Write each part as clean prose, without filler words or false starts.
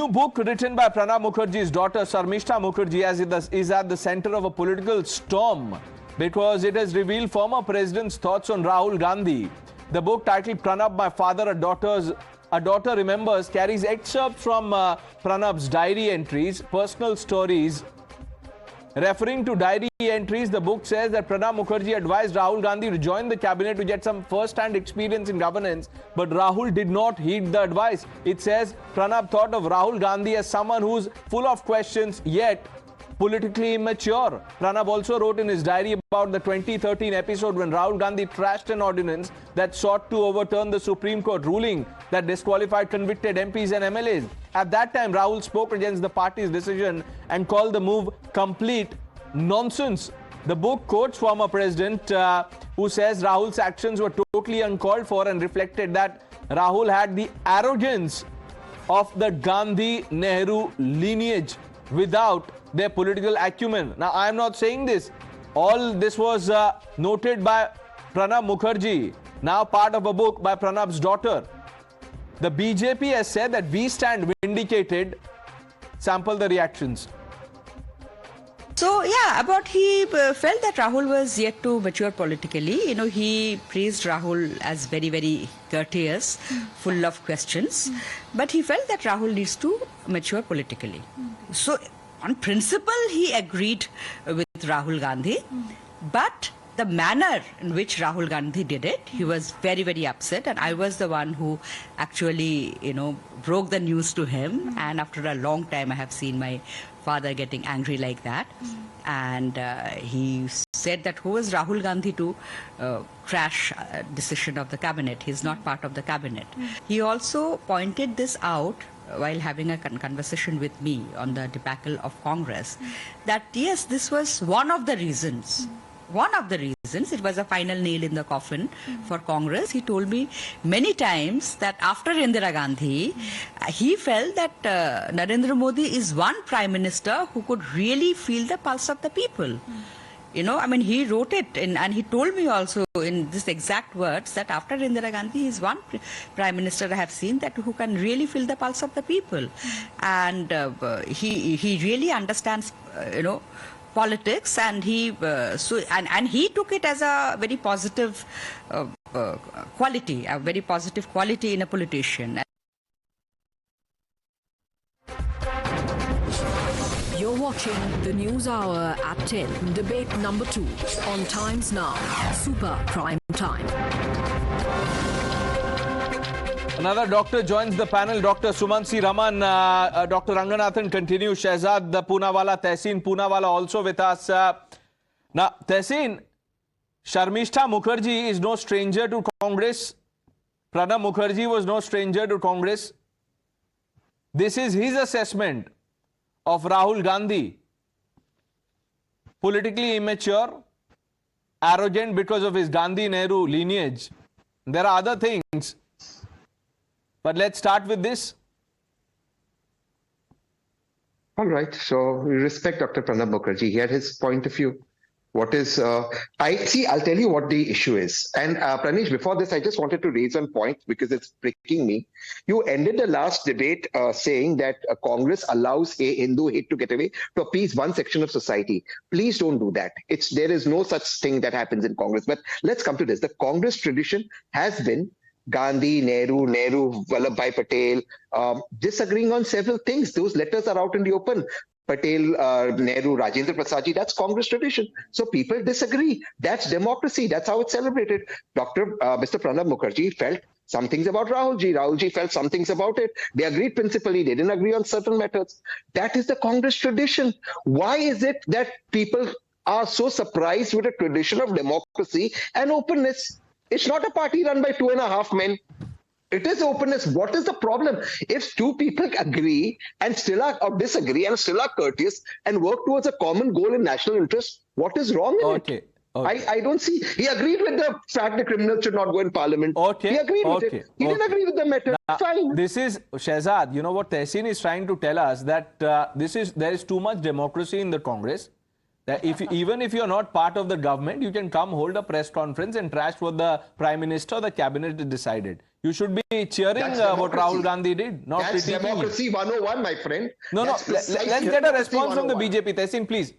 new book written by Pranab Mukherjee's daughter Sharmishta Mukherjee is at the center of a political storm because it has revealed former president's thoughts on Rahul Gandhi. The book, titled Pranab My Father, A Daughter Remembers, carries excerpts from Pranab's diary entries, personal stories. Referring to diary entries, the book says that Pranab Mukherjee advised Rahul Gandhi to join the cabinet to get some first-hand experience in governance, but Rahul did not heed the advice. It says Pranab thought of Rahul Gandhi as someone who's full of questions, yet politically immature. Pranab also wrote in his diary about the 2013 episode when Rahul Gandhi trashed an ordinance that sought to overturn the Supreme Court ruling that disqualified convicted MPs and MLAs. At that time, Rahul spoke against the party's decision and called the move complete nonsense. The book quotes former president who says Rahul's actions were totally uncalled for and reflected that Rahul had the arrogance of the Gandhi-Nehru lineage without their political acumen. Now, I am not saying this. All this was noted by Pranab Mukherjee, now part of a book by Pranab's daughter. The BJP has said that we stand vindicated. Sample the reactions. So, yeah, he felt that Rahul was yet to mature politically. You know, he praised Rahul as very, very courteous, full of questions. But he felt that Rahul needs to mature politically. So, on principle, he agreed with Rahul Gandhi. But the manner in which Rahul Gandhi did it, he was very, very upset. And I was the one who actually, broke the news to him. And after a long time, I have seen my father getting angry like that. And he said that who is Rahul Gandhi to crash a decision of the cabinet? He's not part of the cabinet. He also pointed this out while having a conversation with me on the debacle of Congress, that yes, this was one of the reasons. One of the reasons, it was a final nail in the coffin for Congress. He told me many times that after Indira Gandhi, he felt that Narendra Modi is one prime minister who could really feel the pulse of the people. He wrote it and he told me also in this exact words that after Indira Gandhi, he is one prime minister I have seen that who can really feel the pulse of the people. And he really understands, politics, and he took it as a very positive quality, in a politician. You're watching the News Hour at 10, debate number 2 on Times Now, Super Prime Time. Another doctor joins the panel, Dr. Sumansi Raman. Dr. Ranganathan continues. Shehzad Poonawala, Tehseen Poonawala also with us. Now, Tehseen, Sharmishta Mukherjee is no stranger to Congress. Pranab Mukherjee was no stranger to Congress. This is his assessment of Rahul Gandhi. Politically immature, arrogant because of his Gandhi-Nehru lineage. There are other things. But let's start with this. All right. So we respect Dr. Pranab Mukherjee. He had his point of view. What is, I'll tell you what the issue is. And Pranesh, before this, I just wanted to raise one point because it's pricking me. You ended the last debate saying that Congress allows a Hindu hate to get away to appease one section of society. Please don't do that. There is no such thing that happens in Congress. But let's come to this. The Congress tradition has been Gandhi, Nehru, Vallabhbhai Patel, disagreeing on several things. Those letters are out in the open. Patel, Nehru, Rajendra Prasadji, that's Congress tradition. So people disagree. That's democracy. That's how it's celebrated. Mr. Pranab Mukherjee felt some things about Rahulji. Rahulji felt some things about it. They agreed principally. They didn't agree on certain methods. That is the Congress tradition. Why is it that people are so surprised with a tradition of democracy and openness? It's not a party run by 2.5 men. It is openness. What is the problem? If two people agree and still are, or disagree and still are courteous and work towards a common goal in national interest, what is wrong in it? I don't see. He agreed with the fact that criminals should not go in parliament. He agreed with it. He didn't agree with the method. Fine. This is, Shehzad, you know what Tehseen is trying to tell us, that there is too much democracy in the Congress. That even if you're not part of the government, you can come hold a press conference and trash what the Prime Minister or the Cabinet has decided. You should be cheering That's what Rahul Gandhi did, not That's critiquing him. democracy 101, my friend. No, no. That's Let's precisely get a democracy response from the 101. BJP. Tehseen, please.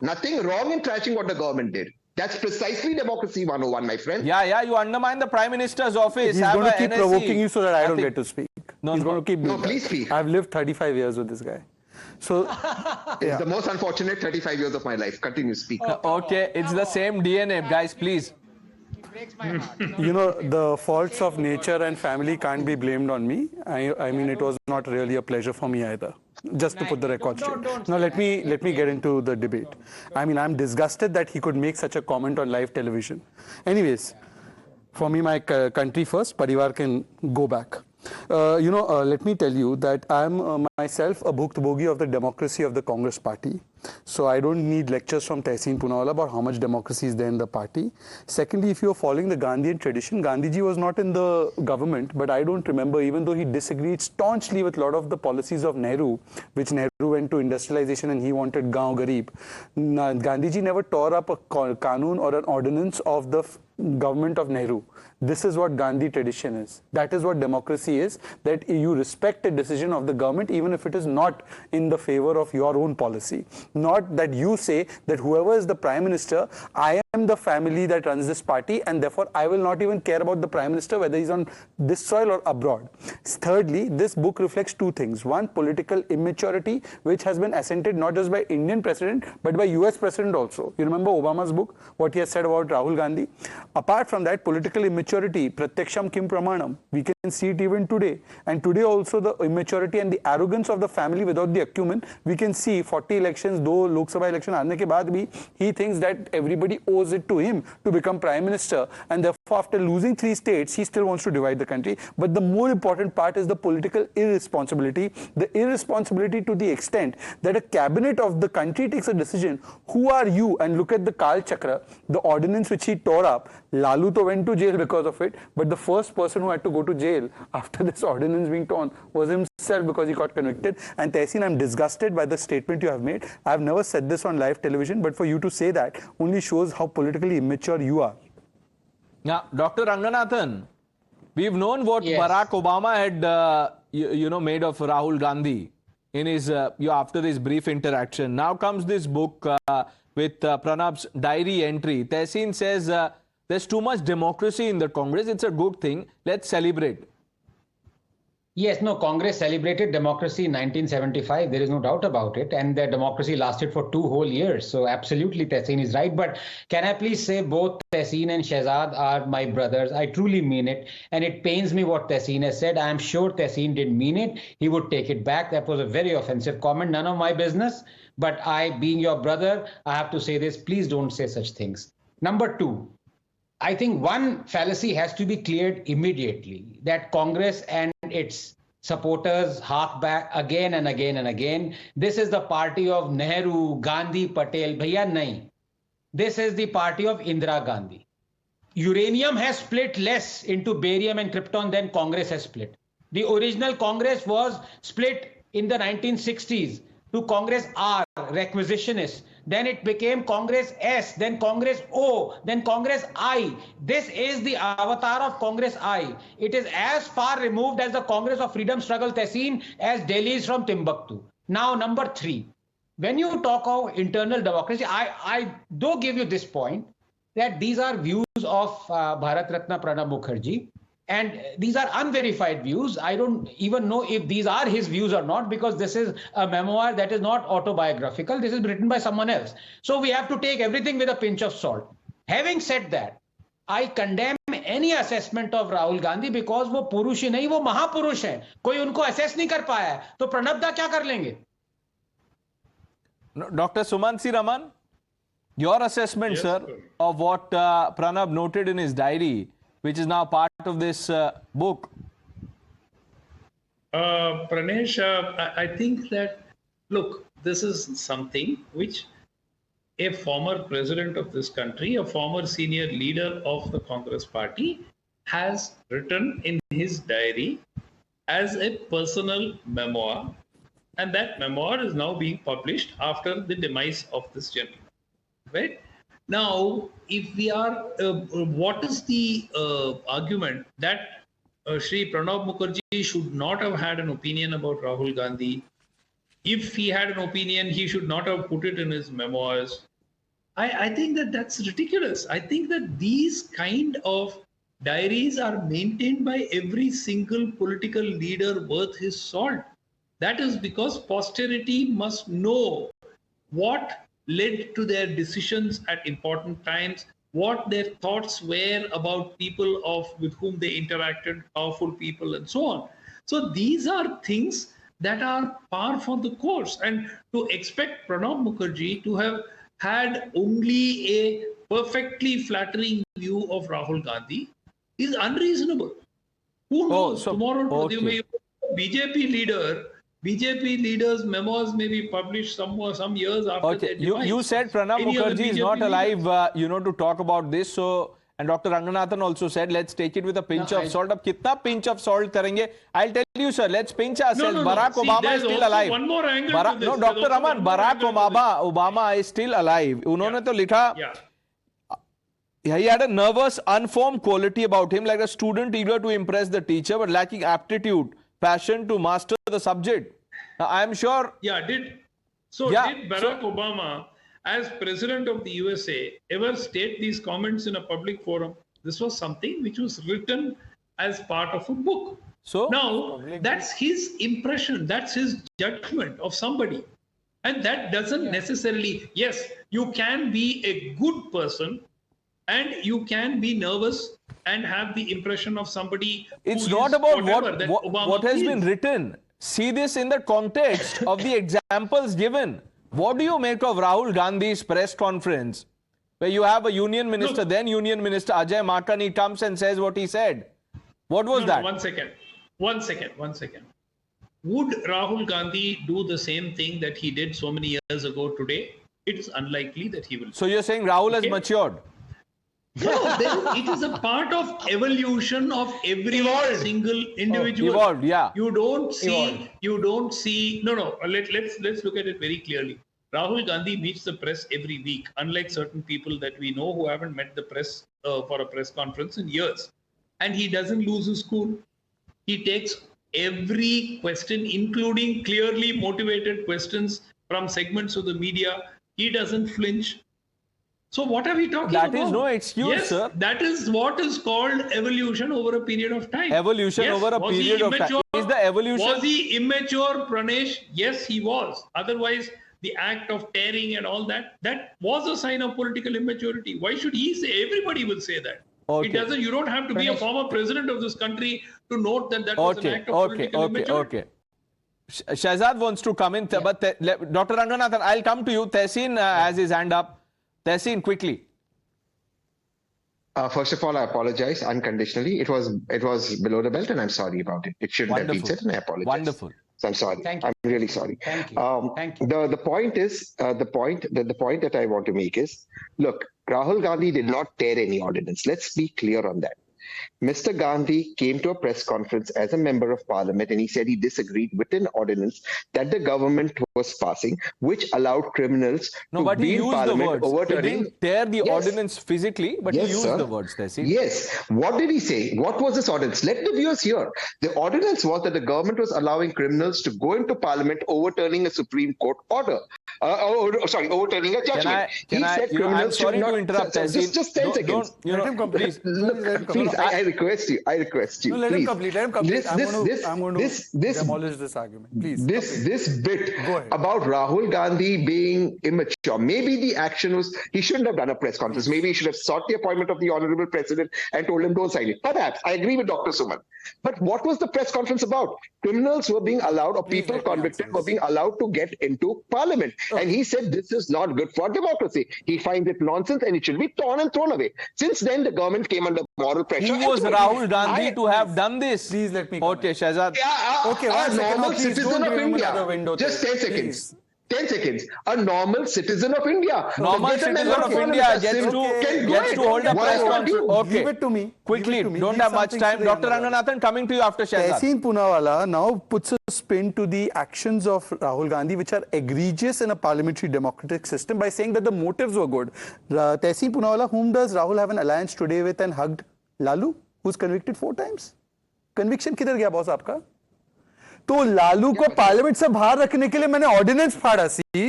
Nothing wrong in trashing what the government did. That's precisely democracy 101, my friend. Yeah. You undermine the Prime Minister's office. He's have going to a keep NSE. provoking you so that I don't Nothing. get to speak. No, He's no. going to keep doing No, that. please speak. I've lived 35 years with this guy. So, It's the most unfortunate 35 years of my life. Continue, speak. Okay, it's the same DNA, guys, please. you know, the faults of nature and family can't be blamed on me. I mean, it was not really a pleasure for me either. Just to put the record straight. Now, let me get into the debate. I mean, I'm disgusted that he could make such a comment on live television. Anyways, for me, my country first, Parivar can go back. Let me tell you that I'm myself a bhukta bhogi of the democracy of the Congress party. So I don't need lectures from Tehseen Poonawalla about how much democracy is there in the party. Secondly, if you're following the Gandhian tradition, Gandhiji was not in the government, but I don't remember, even though he disagreed staunchly with a lot of the policies of Nehru, which Nehru went to industrialization and he wanted Gaon Garib. Gandhiji never tore up a Kanun or an ordinance of the government of Nehru. This is what Gandhi tradition is. That is what democracy is, that you respect a decision of the government even if it is not in the favor of your own policy. Not that you say that whoever is the Prime Minister, I am the family that runs this party and therefore I will not even care about the Prime Minister whether he's on this soil or abroad. Thirdly, this book reflects two things. One, political immaturity, which has been assented not just by Indian President but by US President also. You remember Obama's book, what he has said about Rahul Gandhi? Apart from that, political immaturity, pratyaksham kim pramanam, we can see it even today. And today also the immaturity and the arrogance of the family without the acumen, we can see 40 elections, though Lok Sabha election aane ke baad bhi, he thinks that everybody owes it to him to become Prime Minister, and therefore after losing 3 states, he still wants to divide the country. But the more important part is the political irresponsibility, to the extent that a cabinet of the country takes a decision, who are you? And look at the Kal Chakra, the ordinance which he tore up. Lalu to went to jail because of it, but the first person who had to go to jail after this ordinance being torn was himself because he got convicted. And Tehseen, I'm disgusted by the statement you have made. I've never said this on live television, but for you to say that only shows how politically immature you are. Now, Dr. Ranganathan, we've known what Barack Obama had, made of Rahul Gandhi in his after his brief interaction. Now comes this book with Pranab's diary entry. Tehseen says there's too much democracy in the Congress. It's a good thing. Let's celebrate. Yes, no, Congress celebrated democracy in 1975. There is no doubt about it. And the democracy lasted for 2 whole years. So absolutely, Tehseen is right. But can I please say both Tehseen and Shehzad are my brothers? I truly mean it. And it pains me what Tehseen has said. I am sure Tehseen didn't mean it. He would take it back. That was a very offensive comment. None of my business. But I, being your brother, I have to say this. Please don't say such things. Number 2. I think one fallacy has to be cleared immediately, that Congress and its supporters hark back again and again and again. This is the party of Nehru, Gandhi, Patel. Bhaiya, nahi. This is the party of Indira Gandhi. Uranium has split less into barium and krypton than Congress has split. The original Congress was split in the 1960s to Congress R, requisitionist. Then it became Congress S, then Congress O, then Congress I. This is the avatar of Congress I. It is as far removed as the Congress of Freedom Struggle, Tehseen, as Delhi is from Timbuktu. Now, number 3. When you talk of internal democracy, I do give you this point, that these are views of Bharat Ratna Pranab Mukherjee. And these are unverified views. I don't even know if these are his views or not, because this is a memoir that is not autobiographical. This is written by someone else. So we have to take everything with a pinch of salt. Having said that, I condemn any assessment of Rahul Gandhi because वो पुरुष ही नहीं, वो महापुरुष हैं. कोई उनको assess नहीं कर पाया है, तो प्रणब दा क्या कर लेंगे? Dr. Sumansi Raman, your assessment, sir, of what Pranab noted in his diary, which is now part of this book. Pranesh, I think that, look, this is something which a former president of this country, a former senior leader of the Congress party, has written in his diary as a personal memoir. And that memoir is now being published after the demise of this gentleman. Right? Now, if we are, what is the argument that Shri Pranab Mukherjee should not have had an opinion about Rahul Gandhi. If he had an opinion, he should not have put it in his memoirs. I think that that's ridiculous. I think that these kind of diaries are maintained by every single political leader worth his salt. That is because posterity must know what led to their decisions at important times, what their thoughts were about people with whom they interacted, powerful people, and so on. So these are things that are par for the course. And to expect Pranab Mukherjee to have had only a perfectly flattering view of Rahul Gandhi is unreasonable. Who knows? Tomorrow, BJP leaders' memoirs may be published some years after their demise. You said Pranab Mukherjee is not alive, to talk about this. So, and Dr. Ranganathan also said, let's take it with a pinch of salt. Ab kitna pinch of salt karenge? I'll tell you, sir. Let's pinch ourselves. Barack Obama is still alive. One more angle to this. No, Dr. Raman, Barack Obama is still alive. उन्होंने तो लिखा. He had a nervous, unformed quality about him, like a student eager to impress the teacher, but lacking aptitude, passion to master the subject. Now, I am sure. Did Barack Obama, as president of the USA, ever state these comments in a public forum? This was something which was written as part of a book. So now that's his impression, that's his judgment of somebody. And that doesn't necessarily, yes, you can be a good person and you can be nervous and have the impression of somebody. It's not about what has been written. See this in the context of the examples given. What do you make of Rahul Gandhi's press conference, where you have a union minister, then union minister Ajay Makani comes and says what he said? What was that? One second. Would Rahul Gandhi do the same thing that he did so many years ago today? It is unlikely that he will. So you're saying Rahul has matured? No, it is a part of evolution of every single individual. Evolved, yeah. You don't see. Let's look at it very clearly. Rahul Gandhi meets the press every week, unlike certain people that we know who haven't met the press for a press conference in years. And he doesn't lose his cool. He takes every question, including clearly motivated questions from segments of the media. He doesn't flinch. So what are we talking about? That is no excuse, sir. That is what is called evolution over a period of time. Evolution over a period of time. Is the evolution? Was he immature, Pranesh? Yes, he was. Otherwise, the act of tearing and all that was a sign of political immaturity. Why should he say? Everybody will say that. Okay. It doesn't. You don't have to be a former president of this country to note that was an act of political immaturity. Okay. Shahzad wants to come in, but Dr. Ranganathan, I'll come to you. Tehseen has his hand up. Tehseen, quickly. First of all, I apologize unconditionally. It was below the belt, and I'm sorry about it. It shouldn't have been said, and I apologize. Wonderful. So I'm sorry. I'm really sorry. Thank you. Thank you. The point is the point that I want to make is, look, Rahul Gandhi did not tear any ordinance. Let's be clear on that. Mr. Gandhi came to a press conference as a member of parliament and he said he disagreed with an ordinance that the government was passing, which allowed criminals to be in parliament overturning. He didn't tear the ordinance physically, but he used the words. Yes. What did he say? What was this ordinance? Let the viewers hear. The ordinance was that the government was allowing criminals to go into parliament overturning a Supreme Court order. Overturning a judgment. I'm sorry to interrupt. Just 10 seconds. Let him complete. Please, I request you. No, let him complete. I'm going to demolish this argument. Please. This bit about Rahul Gandhi being immature. Maybe the action was he shouldn't have done a press conference. Maybe he should have sought the appointment of the honorable president and told him don't sign it. Perhaps I agree with Dr. Suman. But what was the press conference about? Criminals were being allowed, or people convicted were being allowed to get into parliament. And he said this is not good for democracy. He finds it nonsense and it should be torn and thrown away. Since then, the government came under moral pressure. Who was Rahul Gandhi to have done this? Please let me Okay, Shahzad. Okay, a normal citizen of India. Just 10 seconds. 10 seconds. A normal citizen of India. Normal citizen of India gets to hold a press conference. Okay. Give it to me. Quickly, don't have much time. Dr. Ranganathan, coming to you after Shahzad. Tehseen Poonawalla now puts a spin to the actions of Rahul Gandhi, which are egregious in a parliamentary democratic system, by saying that the motives were good. Tehseen Poonawalla, whom does Rahul have an alliance today with and hugged? Lalu, who's convicted 4 times? Conviction किधर गया boss आपका? तो लालू को parliament से बाहर रखने के लिए मैंने ऑर्डिनेंस फाड़ा सी,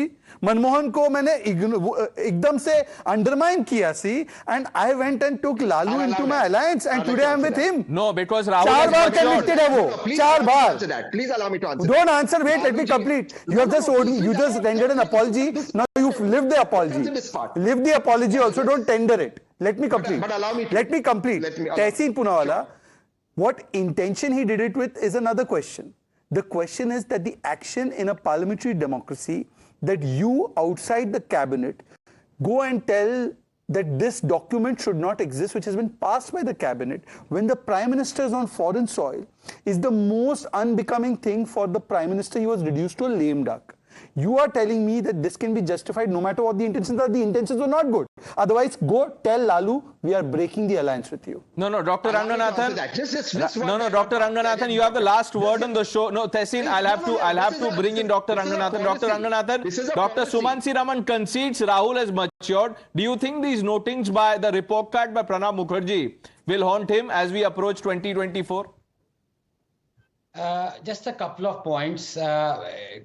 मनमोहन को मैंने एकदम से अंडरमाइन किया सी, and I went and took Lalu into my alliance and today I am with him. No, because Rahul 4 has बार matured. कन्विक्टेड है वो, 4 बार. Please allow me to answer. Don't answer, wait, let me complete. You have just tendered an apology. Now you've lived the apology. Live the apology also, don't tender it. Let me complete. But allow me to. Let me complete. Tehseen Poonawala, what intention he did it with is another question. The question is that the action in a parliamentary democracy, that you outside the cabinet go and tell that this document should not exist, which has been passed by the cabinet, when the prime minister is on foreign soil, is the most unbecoming thing for the prime minister. He was reduced to a lame duck. You are telling me that this can be justified no matter what the intentions are. The intentions were not good. Otherwise, go tell Lalu, we are breaking the alliance with you. No, Dr. Ranganathan. No, Dr. Ranganathan, you have the last word on the show. No, Tehseen, I'll have to bring in Dr. Ranganathan. Dr. Ranganathan, Dr. Sumansi Raman concedes Rahul has matured. Do you think these notings by the report card by Pranab Mukherjee will haunt him as we approach 2024? Just a couple of points,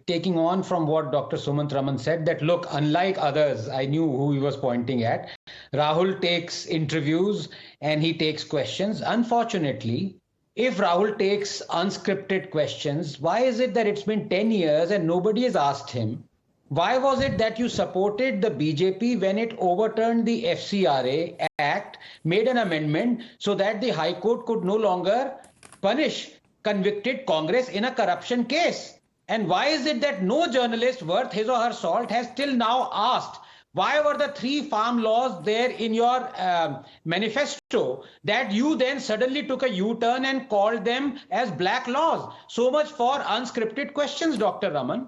taking on from what Dr. Sumant Raman said, that look, unlike others, I knew who he was pointing at. Rahul takes interviews and he takes questions. Unfortunately, if Rahul takes unscripted questions, why is it that it's been 10 years and nobody has asked him? Why was it that you supported the BJP when it overturned the FCRA Act, made an amendment so that the High Court could no longer punish convicted Congress in a corruption case? And why is it that no journalist worth his or her salt has till now asked, why were the 3 farm laws there in your manifesto that you then suddenly took a U-turn and called them as black laws? So much for unscripted questions, Dr. Raman.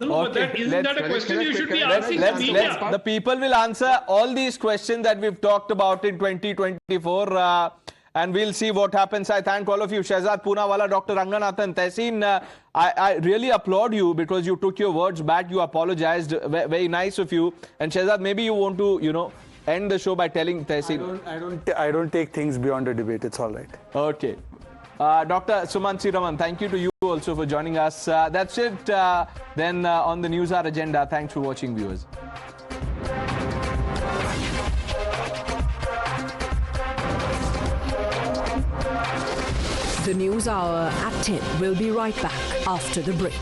No, but isn't that a question you should be asking the media? The people will answer all these questions that we've talked about in 2024. And we'll see what happens. I thank all of you. Shehzad Poonawala, Dr. Ranganathan, Tehseen, I really applaud you because you took your words back. You apologized. Very nice of you. And Shehzad, maybe you want to, end the show by telling Tehseen. I don't take things beyond a debate. It's all right. Okay. Dr. Sumansi Raman, thank you to you also for joining us. That's it then on the Newshour agenda. Thanks for watching, viewers. The News Hour at 10 will be right back after the break.